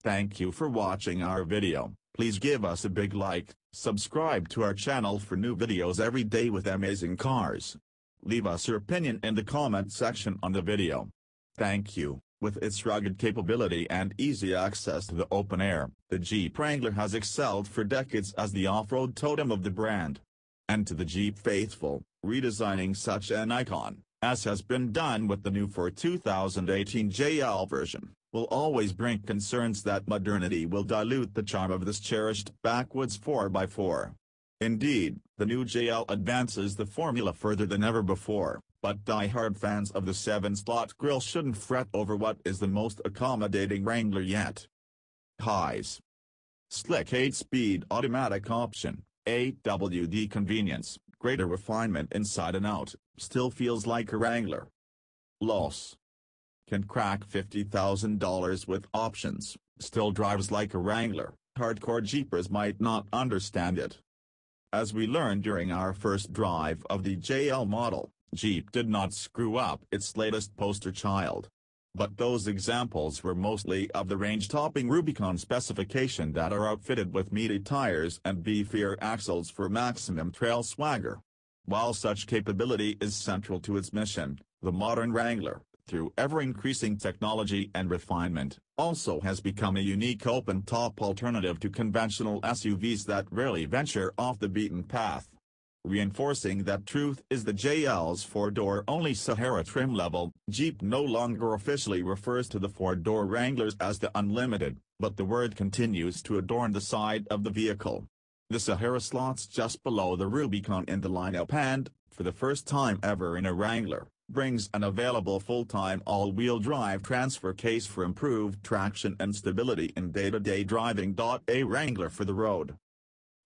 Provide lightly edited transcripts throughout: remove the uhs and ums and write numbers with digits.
Thank you for watching our video. Please give us a big like, subscribe to our channel for new videos every day with amazing cars. Leave us your opinion in the comment section on the video. Thank you. With its rugged capability and easy access to the open air, the Jeep Wrangler has excelled for decades as the off-road totem of the brand. And to the Jeep faithful, redesigning such an icon, as has been done with the new 2018 JL version, will always bring concerns that modernity will dilute the charm of this cherished backwoods 4x4. Indeed, the new JL advances the formula further than ever before, but die-hard fans of the 7-slot grille shouldn't fret over what is the most accommodating Wrangler yet. Highs. Slick 8-speed automatic option, AWD convenience, greater refinement inside and out, still feels like a Wrangler. Loss. Can crack $50,000 with options, still drives like a Wrangler. Hardcore Jeepers might not understand it. As we learned during our first drive of the JL model, Jeep did not screw up its latest poster child. But those examples were mostly of the range-topping Rubicon specification that are outfitted with meaty tires and beefier axles for maximum trail swagger. While such capability is central to its mission, the modern Wrangler, through ever-increasing technology and refinement, also has become a unique open-top alternative to conventional SUVs that rarely venture off the beaten path. Reinforcing that truth is the JL's 4-door only Sahara trim level. Jeep no longer officially refers to the 4-door Wranglers as the Unlimited, but the word continues to adorn the side of the vehicle. The Sahara slots just below the Rubicon in the lineup and, for the first time ever in a Wrangler, brings an available full-time all-wheel drive transfer case for improved traction and stability in day-to-day driving. A Wrangler for the road.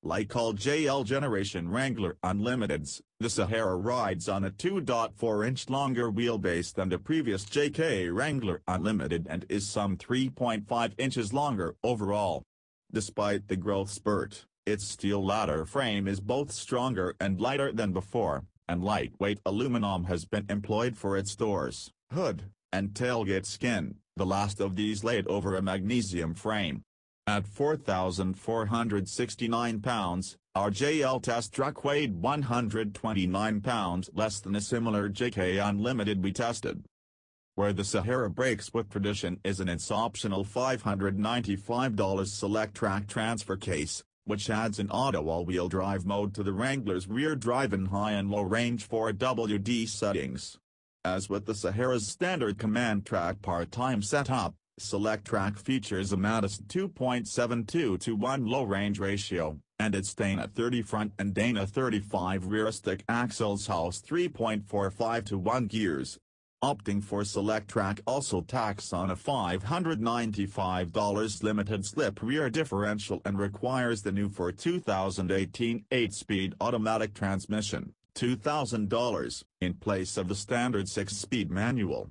Like all JL Generation Wrangler Unlimiteds, the Sahara rides on a 2.4-inch longer wheelbase than the previous JK Wrangler Unlimited and is some 3.5 inches longer overall. Despite the growth spurt, its steel ladder frame is both stronger and lighter than before, and lightweight aluminum has been employed for its doors, hood, and tailgate skin, the last of these laid over a magnesium frame. At 4,469 pounds, our JL test truck weighed 129 pounds less than a similar JK Unlimited we tested. Where the Sahara breaks with tradition is in its optional $595 Select Track transfer case, which adds an auto all-wheel drive mode to the Wrangler's rear drive in high and low range for AWD settings. As with the Sahara's standard command track part-time setup, Select Track features a modest 2.72-to-1 low-range ratio, and its Dana 30 front and Dana 35 rear stick axles house 3.45-to-1 gears. Opting for Select Track also tacks on a $595 limited slip rear differential and requires the new 2018 8-speed automatic transmission, $2,000, in place of the standard 6-speed manual.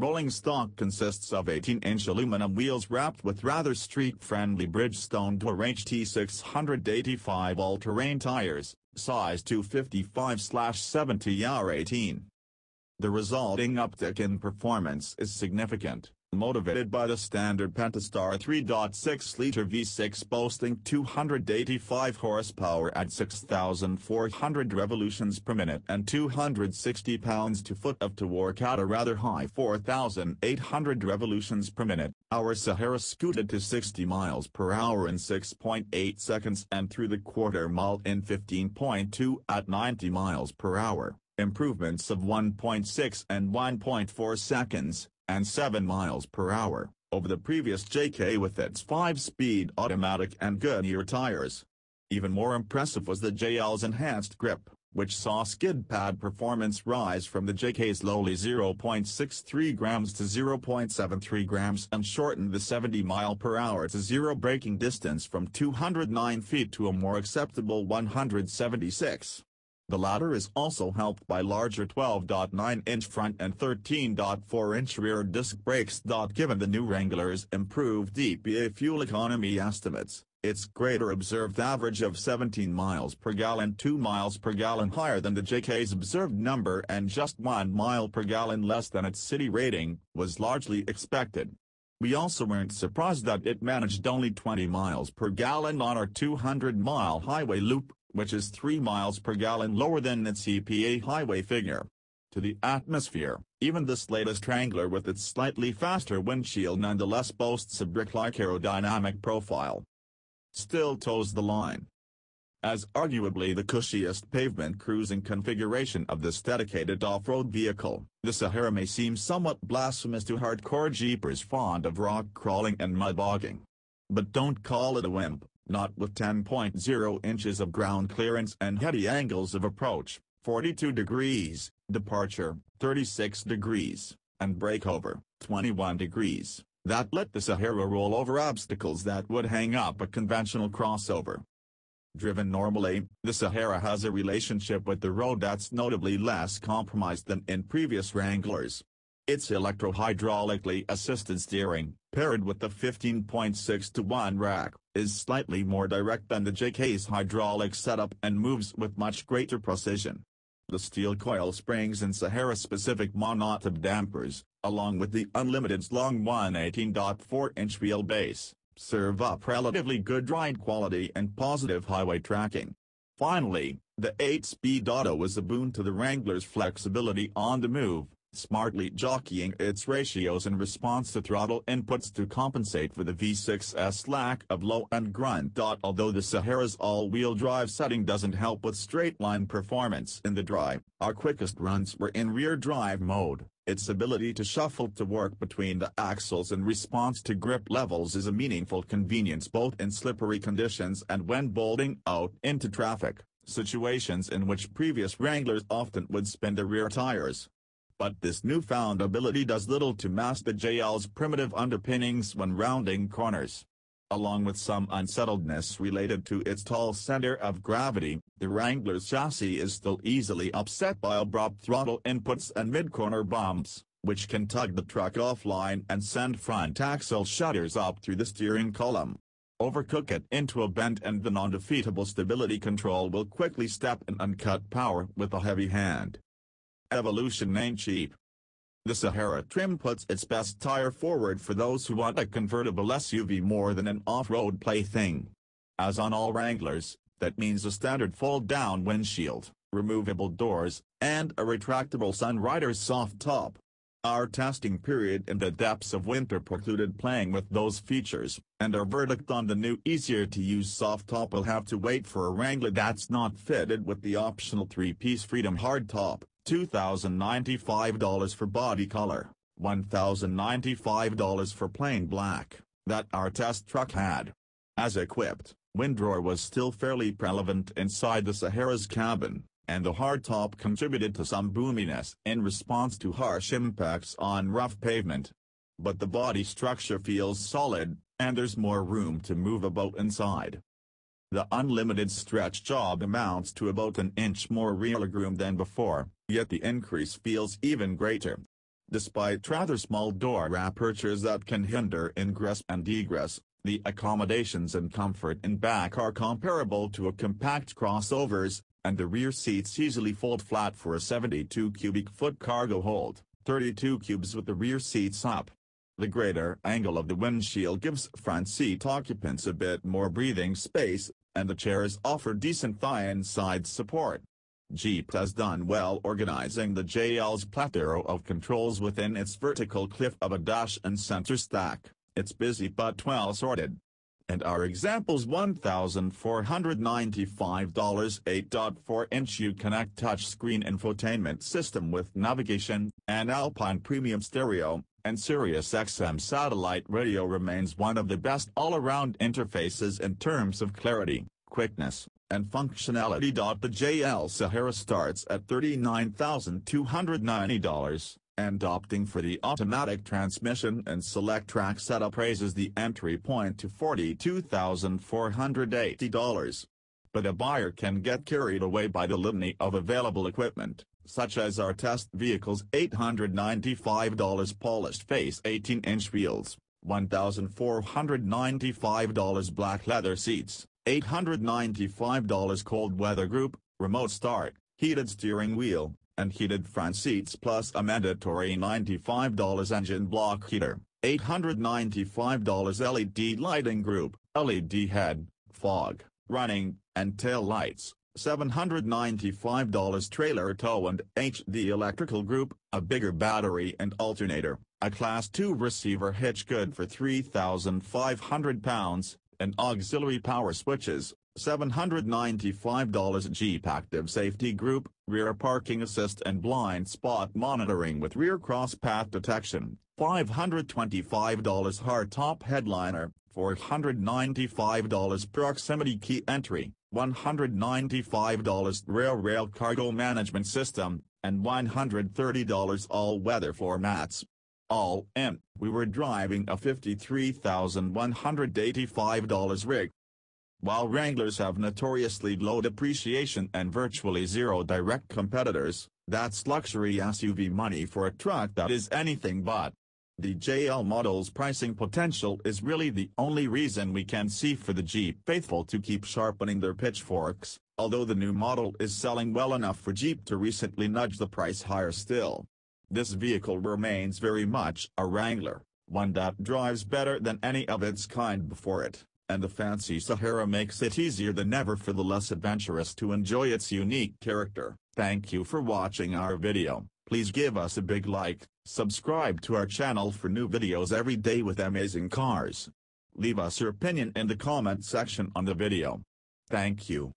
Rolling stock consists of 18-inch aluminum wheels wrapped with rather street-friendly Bridgestone Tour HT685 all-terrain tires, size 255/70R18. The resulting uptick in performance is significant, motivated by the standard Pentastar 3.6-liter V6 boasting 285 horsepower at 6,400 revolutions per minute and 260 pounds-to-foot of torque at a rather high 4,800 revolutions per minute. Our Sahara scooted to 60 miles per hour in 6.8 seconds and through the quarter mile in 15.2 at 90 miles per hour, improvements of 1.6 and 1.4 seconds, and 7 miles per hour, over the previous JK with its 5-speed automatic and Goodyear tires. Even more impressive was the JL's enhanced grip, which saw skid pad performance rise from the JK's lowly 0.63 grams to 0.73 grams and shortened the 70 mile/hour to zero braking distance from 209 feet to a more acceptable 176. The latter is also helped by larger 12.9-inch front and 13.4-inch rear disc brakes. Given the new Wrangler's improved EPA fuel economy estimates, its greater observed average of 17 miles per gallon, 2 miles per gallon higher than the JK's observed number and just 1 mile per gallon less than its city rating, was largely expected. We also weren't surprised that it managed only 20 miles per gallon on our 200-mile highway loop, which is 3 miles per gallon lower than its EPA highway figure. To the atmosphere, even this latest Wrangler with its slightly faster windshield nonetheless boasts a brick-like aerodynamic profile. Still toes the line. As arguably the cushiest pavement cruising configuration of this dedicated off-road vehicle, the Sahara may seem somewhat blasphemous to hardcore Jeepers fond of rock crawling and mud bogging. But don't call it a wimp, not with 10.0 inches of ground clearance and heady angles of approach, 42 degrees, departure, 36 degrees, and breakover, 21 degrees, that let the Sahara roll over obstacles that would hang up a conventional crossover. Driven normally, the Sahara has a relationship with the road that's notably less compromised than in previous Wranglers. Its electro-hydraulically assisted steering, paired with the 15.6:1 rack, is slightly more direct than the JK's hydraulic setup and moves with much greater precision. The steel coil springs and Sahara-specific monotube dampers, along with the Unlimited's long 118.4-inch wheelbase, serve up relatively good ride quality and positive highway tracking. Finally, the 8-speed auto is a boon to the Wrangler's flexibility on the move, smartly jockeying its ratios in response to throttle inputs to compensate for the V6's lack of low and grunt. Although the Sahara's all-wheel drive setting doesn't help with straight-line performance in the dry, our quickest runs were in rear drive mode. Its ability to shuffle to work between the axles in response to grip levels is a meaningful convenience both in slippery conditions and when bolting out into traffic, situations in which previous Wranglers often would spin the rear tires. But this newfound ability does little to mask the JL's primitive underpinnings when rounding corners. Along with some unsettledness related to its tall center of gravity, the Wrangler's chassis is still easily upset by abrupt throttle inputs and mid-corner bumps, which can tug the truck offline and send front axle shutters up through the steering column. Overcook it into a bend and the non-defeatable stability control will quickly step in and cut power with a heavy hand. Evolution ain't cheap. The Sahara trim puts its best tire forward for those who want a convertible SUV more than an off-road plaything. As on all Wranglers, that means a standard fold-down windshield, removable doors, and a retractable Sunrider's soft top. Our testing period in the depths of winter precluded playing with those features, and our verdict on the new easier-to-use soft top will have to wait for a Wrangler that's not fitted with the optional 3-piece Freedom hardtop. $2,095 for body color, $1,095 for plain black, that our test truck had. As equipped, windrower was still fairly prevalent inside the Sahara's cabin, and the hardtop contributed to some boominess in response to harsh impacts on rough pavement. But the body structure feels solid, and there's more room to move about inside. The Unlimited stretch job amounts to about an inch more rear legroom than before, yet the increase feels even greater. Despite rather small door apertures that can hinder ingress and egress, the accommodations and comfort in back are comparable to a compact crossover's, and the rear seats easily fold flat for a 72 cubic foot cargo hold, 32 cubes with the rear seats up. The greater angle of the windshield gives front seat occupants a bit more breathing space, and the chairs offer decent thigh and side support. Jeep has done well organizing the JL's plethora of controls within its vertical cliff of a dash and center stack. It's busy but well sorted. And our examples $1,495 8.4-inch Uconnect touchscreen infotainment system with navigation, an Alpine premium stereo, and Sirius XM satellite radio remains one of the best all-around interfaces in terms of clarity, quickness, and functionality. The JL Sahara starts at $39,290, and opting for the automatic transmission and select track setup raises the entry point to $42,480. But a buyer can get carried away by the litany of available equipment, such as our test vehicle's $895 polished face 18-inch wheels, $1,495 black leather seats, $895 cold weather group, remote start, heated steering wheel, and heated front seats plus a mandatory $95 engine block heater, $895 LED lighting group, LED head, fog, running, and tail lights. $795 trailer tow and HD electrical group, a bigger battery and alternator, a Class 2 receiver hitch good for 3,500 pounds, and auxiliary power switches. $795 Jeep active safety group, rear parking assist and blind spot monitoring with rear cross path detection. $525 hardtop headliner, $495 proximity key entry, $195 rail cargo management system, and $130 all-weather floor mats. All in, we were driving a $53,185 rig. While Wranglers have notoriously low depreciation and virtually zero direct competitors, that's luxury SUV money for a truck that is anything but. The JL model's pricing potential is really the only reason we can see for the Jeep faithful to keep sharpening their pitchforks, although the new model is selling well enough for Jeep to recently nudge the price higher still. This vehicle remains very much a Wrangler, one that drives better than any of its kind before it, and the fancy Sahara makes it easier than ever for the less adventurous to enjoy its unique character. Thank you for watching our video. Please give us a big like, subscribe to our channel for new videos every day with amazing cars. Leave us your opinion in the comment section on the video. Thank you.